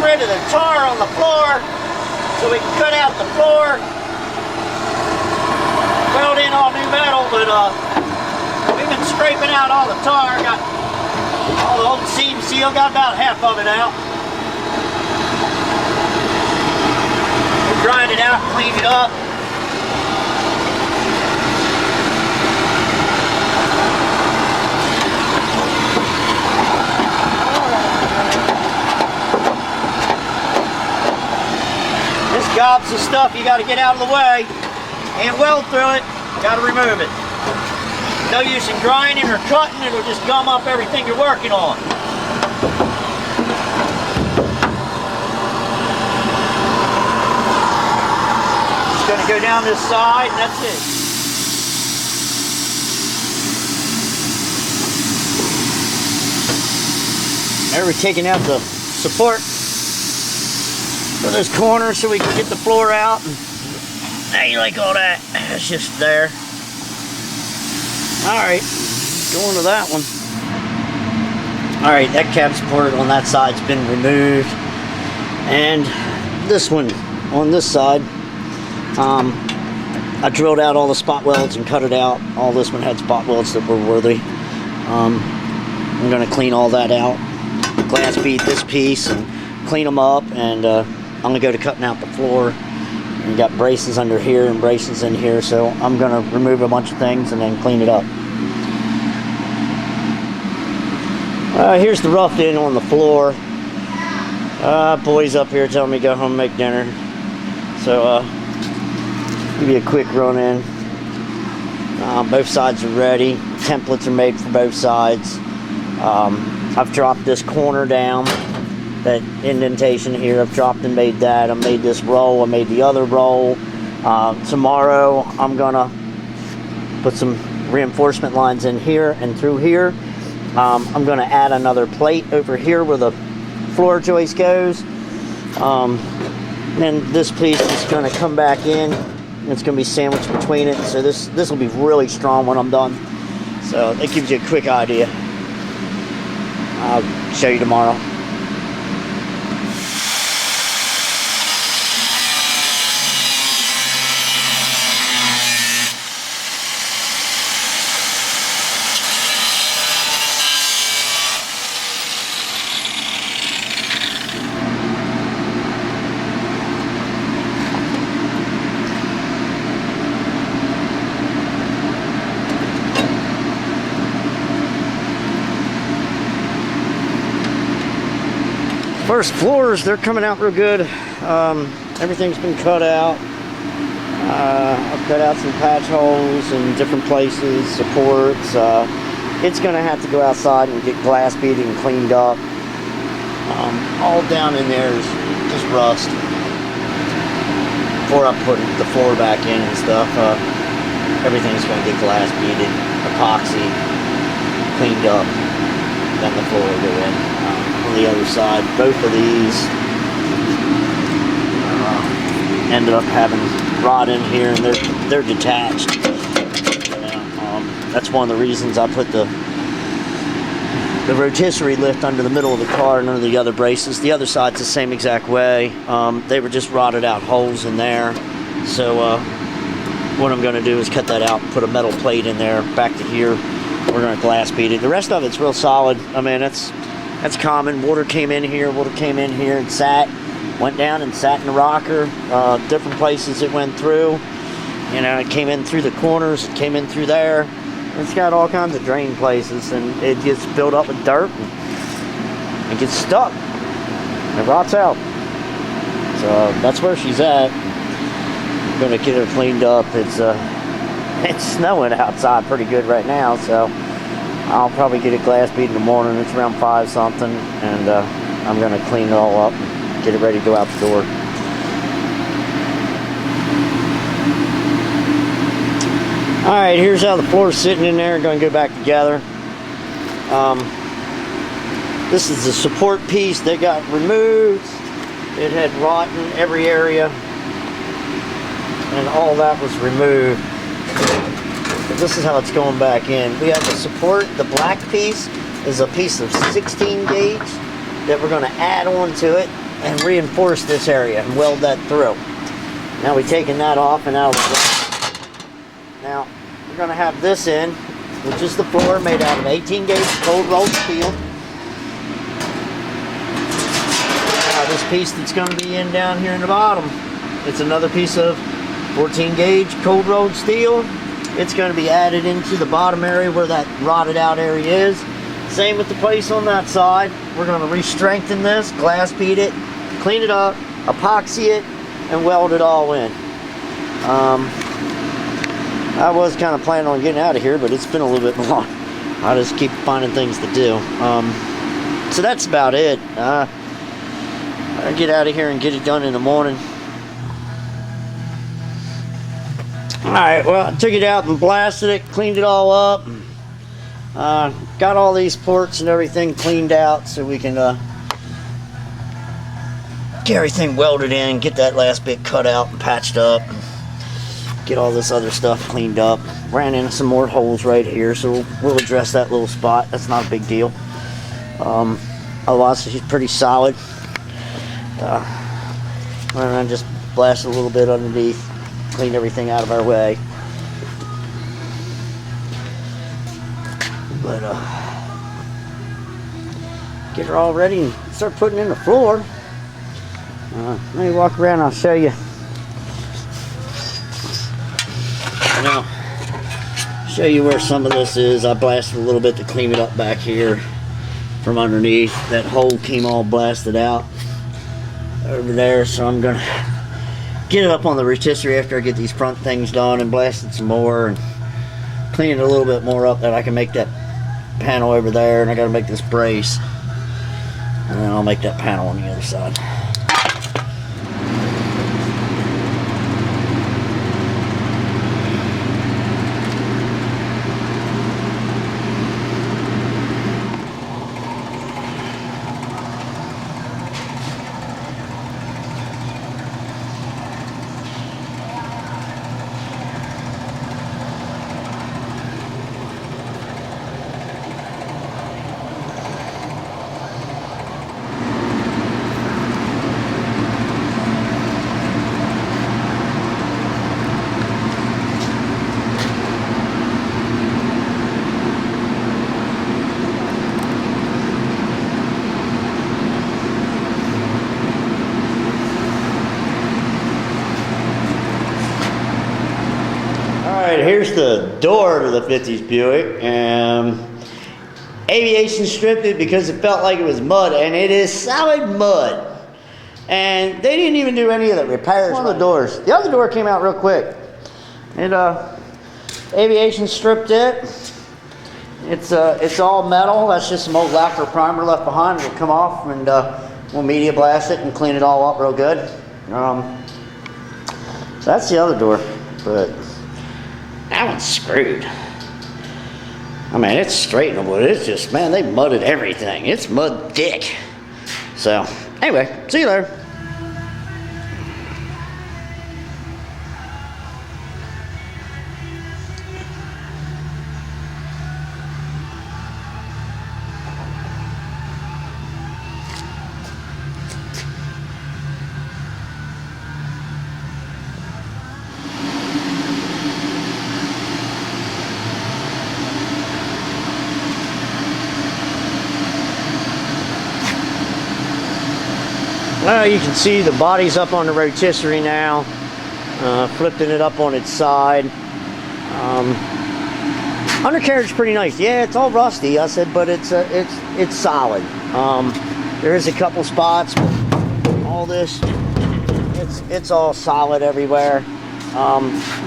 rid of the tar on the floor so we can cut out the floor. Weld in all new metal, but we've been scraping out all the tar. Got all the old seam seal, got about half of it out. We'll grind it out, clean it up. This gobs of stuff you got to get out of the way and weld through it. Got to remove it. No use in grinding or cutting, it'll just gum up everything you're working on. Just going to go down this side and that's it. There we're taking out the support for this corner so we can get the floor out. How you like all that? It's just there. Alright, going to that one. Alright, that cab support on that side's been removed. And this one on this side, I drilled out all the spot welds and cut it out. All this one had spot welds that were worthy. I'm going to clean all that out. Glass bead this piece and clean them up, and I'm going to go to cutting out the floor. We got braces under here and braces in here, so I'm going to remove a bunch of things and then clean it up. Here's the roughed in on the floor. Boys up here telling me to go home and make dinner. So, give you a quick run in. Both sides are ready. Templates are made for both sides. I've dropped this corner down. That indentation here, I've dropped and made that. I made this roll, I made the other roll. Tomorrow I'm gonna put some reinforcement lines in here and through here. I'm gonna add another plate over here where the floor joist goes. Then this piece is gonna come back in. It's gonna be sandwiched between it. So this will be really strong when I'm done. So that gives you a quick idea. I'll show you tomorrow. First floors, they're coming out real good. Everything's been cut out. I've cut out some patch holes in different places, supports. It's going to have to go outside and get glass beaded and cleaned up. All down in there is just rust. Before I put the floor back in and stuff, everything's going to get glass beaded, epoxy, cleaned up. Then the floor will go in. On the other side, both of these ended up having rod in here, and they're detached. That's one of the reasons I put the rotisserie lift under the middle of the car and under the other braces. The other side's the same exact way. They were just rotted out holes in there. So what I'm going to do is cut that out and put a metal plate in there back to here. We're going to glass bead it. The rest of it's real solid. I mean, that's common. Water came in here and sat, went down and sat in the rocker. Different places it went through. You know, it came in through the corners, it came in through there. It's got all kinds of drain places, and it gets filled up with dirt and it gets stuck. And it rots out. So that's where she's at. I'm gonna get her cleaned up. It's snowing outside pretty good right now, so I'll probably get it glass bead in the morning. It's around 5 something, and I'm gonna clean it all up and get it ready to go out the door. Alright, here's how the floor's sitting in there. Going to go back together. This is the support piece that got removed. It had rot in every area, and all that was removed. But this is how it's going back in. We have the support. The black piece is a piece of 16 gauge that we're going to add on to it. and reinforce this area and weld that through. Now we're taking that off and out of the way. Now we're going to have this in, which is the floor made out of 18 gauge cold rolled steel. Now this piece that's going to be in down here in the bottom, it's another piece of 14 gauge cold rolled steel. It's going to be added into the bottom area where that rotted out area is. Same with the place on that side. We're going to re-strengthen this, glass bead it, clean it up, epoxy it, and weld it all in. I was kind of planning on getting out of here, but it's been a little bit long. I just keep finding things to do. So that's about it. I'll get out of here and get it done in the morning. Alright, well, I took it out and blasted it, cleaned it all up. Got all these ports and everything cleaned out so we can get everything welded in, get that last bit cut out and patched up, and get all this other stuff cleaned up. Ran in some more holes right here, so we'll address that little spot. That's not a big deal. Otherwise, she's pretty solid. I just blast a little bit underneath, clean everything out of our way. But get her all ready and start putting in the floor. Let me walk around, I'll show you. Now, show you where some of this is. I blasted a little bit to clean it up back here from underneath. That hole came all blasted out over there, so I'm gonna get it up on the rotisserie after I get these front things done and blast it some more and clean it a little bit more up that I can make that panel over there, and I gotta make this brace, and then I'll make that panel on the other side. Here's the door to the 50s Buick. Aviation stripped it because it felt like it was mud, and it is solid mud. And they didn't even do any of the repairs. One of the doors. The other door came out real quick. And aviation stripped it. It's all metal. That's just some old lacquer primer left behind. It'll come off, and we'll media blast it and clean it all up real good. So that's the other door, but that one's screwed. I mean, it's straightable, but it's just, man, they mudded everything. It's mud thick. So, anyway, see you later. Well, you can see the body's up on the rotisserie now, flipping it up on its side. Undercarriage is pretty nice. Yeah, it's all rusty, I said, but it's solid. There is a couple spots, but all this, it's all solid everywhere.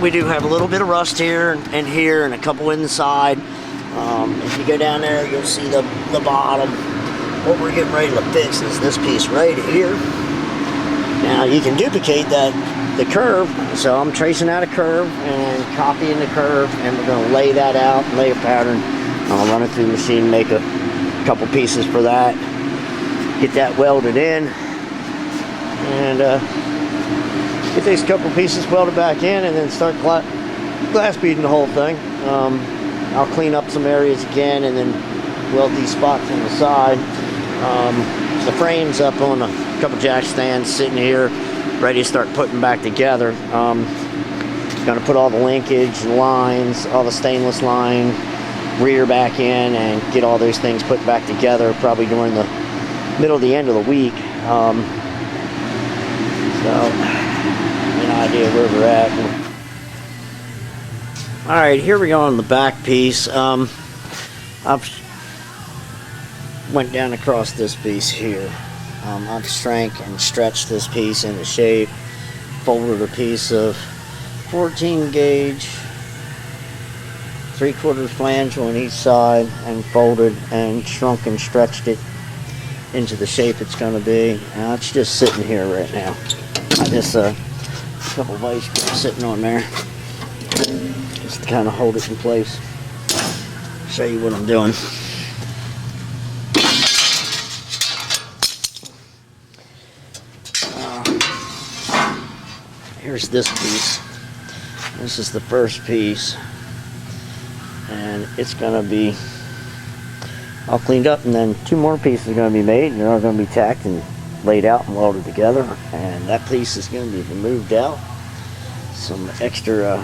We do have a little bit of rust here and here, and a couple inside. If you go down there, you'll see the bottom. What we're getting ready to fix is this piece right here. Now you can duplicate the curve, so I'm tracing out a curve and copying the curve, and we're going to lay that out, lay a pattern. I'll run it through the machine, make a couple pieces for that, get that welded in, and get these couple pieces welded back in, and then start glass beading the whole thing. I'll clean up some areas again, and then weld these spots on the side. The frame's up on the couple jack stands sitting here, ready to start putting back together. Gonna put all the linkage, lines, all the stainless line, rear back in, and get all those things put back together probably during the middle to the end of the week. So, an idea where we're at. Alright, here we go on the back piece. I've went down across this piece here. I've shrank and stretched this piece into shape, folded a piece of 14 gauge 3/4 flange on each side, and folded and shrunk and stretched it into the shape it's going to be. Now it's just sitting here right now. I just a couple vice grips sitting on there just to kind of hold it in place. Show you what I'm doing. Here's this piece. This is the first piece, and it's going to be all cleaned up, and then 2 more pieces are going to be made, and they're all going to be tacked and laid out and welded together, and that piece is going to be removed out. Some extra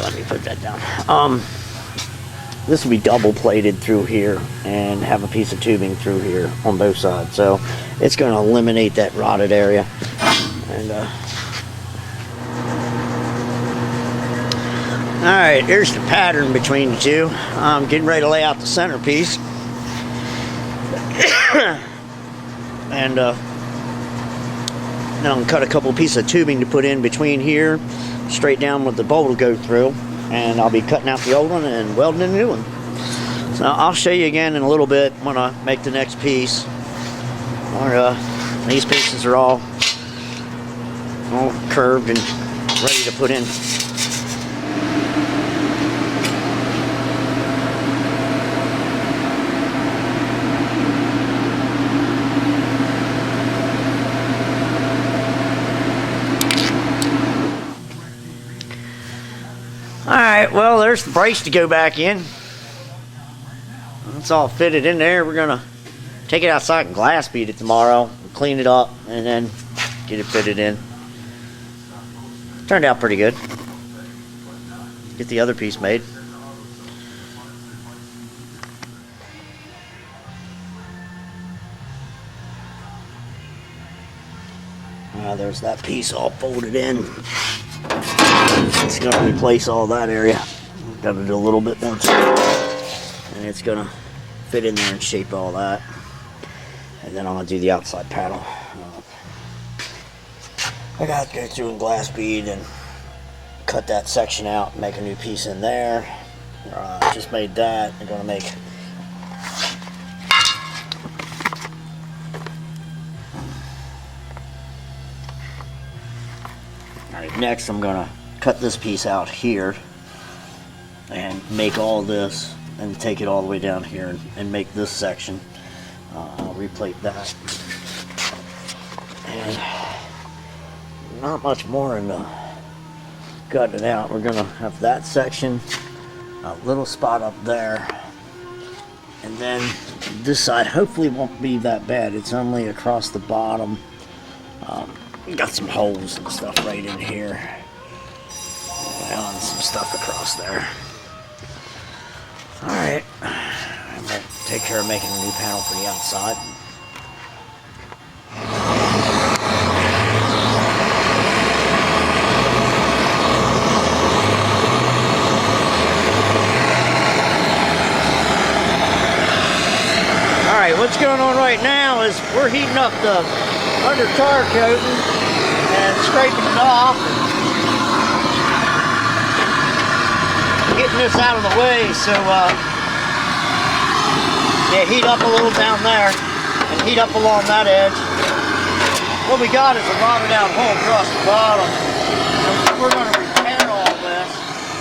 let me put that down. This will be double plated through here and have a piece of tubing through here on both sides, so it's going to eliminate that rotted area. And alright, here's the pattern between the two. I'm getting ready to lay out the centerpiece. And then I'm going to cut a couple pieces of tubing to put in between here, straight down with the bolt will go through, and I'll be cutting out the old one and welding in the new one. So I'll show you again in a little bit when I make the next piece. These pieces are all curved and ready to put in. Alright, well, there's the brace to go back in. It's all fitted in there. We're going to take it outside and glass bead it tomorrow, clean it up, and then get it fitted in. Turned out pretty good. Get the other piece made. There's that piece all folded in. It's going to replace all that area. Got to do a little bit more to it, and it's going to fit in there and shape all that. And then I'm going to do the outside panel. I got to go through and glass bead and cut that section out and make a new piece in there. Just made that. I'm going to make next. I'm going to cut this piece out here and make all this and take it all the way down here and make this section. I'll replate that. And not much more in the cutting it out. We're going to have that section, a little spot up there, and then this side hopefully won't be that bad. It's only across the bottom. Got some holes and stuff right in here, and some stuff across there. Alright, I'm going to take care of making a new panel for the outside. Alright, what's going on right now is we're heating up the under tar coating and scraping it off and getting this out of the way. So yeah, heat up a little down there and heat up along that edge. What we got is a rotted out hole across the bottom, so we're going to repair all this,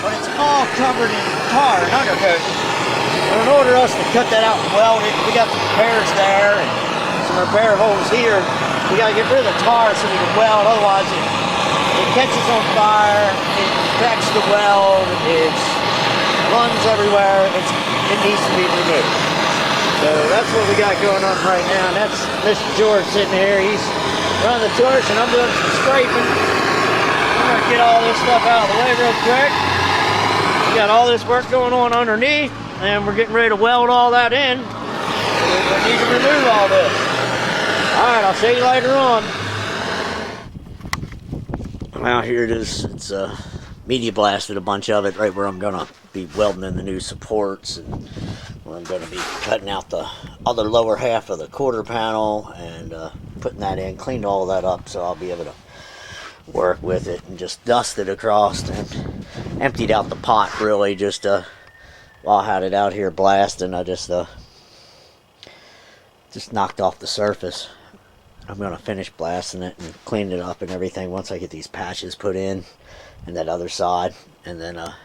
but it's all covered in tar and undercoating. So in order for us to cut that out and weld it, we got some repairs there and some repair holes here. We got to get rid of the tar so we can weld, otherwise it catches on fire, it affects the weld, it runs everywhere, it needs to be removed. So that's what we got going on right now. And that's Mr. George sitting here. He's running the torch and I'm doing some scraping. I'm going to get all this stuff out of the way real quick. We got all this work going on underneath and we're getting ready to weld all that in. We need to remove all this. Alright, I'll show you later on. Now here it is. It's media blasted a bunch of it right where I'm going to be welding in the new supports, and where I'm going to be cutting out the other lower half of the quarter panel and putting that in. Cleaned all that up so I'll be able to work with it and just dust it across, and emptied out the pot really just while I had it out here blasting. I just knocked off the surface. I'm going to finish blasting it and clean it up and everything once I get these patches put in and that other side, and then I'll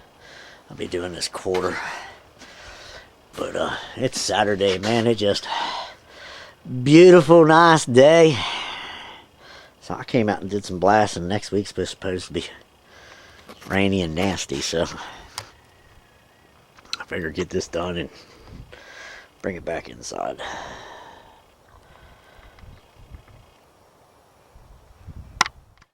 be doing this quarter. But it's Saturday, man. It's just beautiful, nice day. So I came out and did some blasting. Next week's supposed to be rainy and nasty, so I figured get this done and bring it back inside.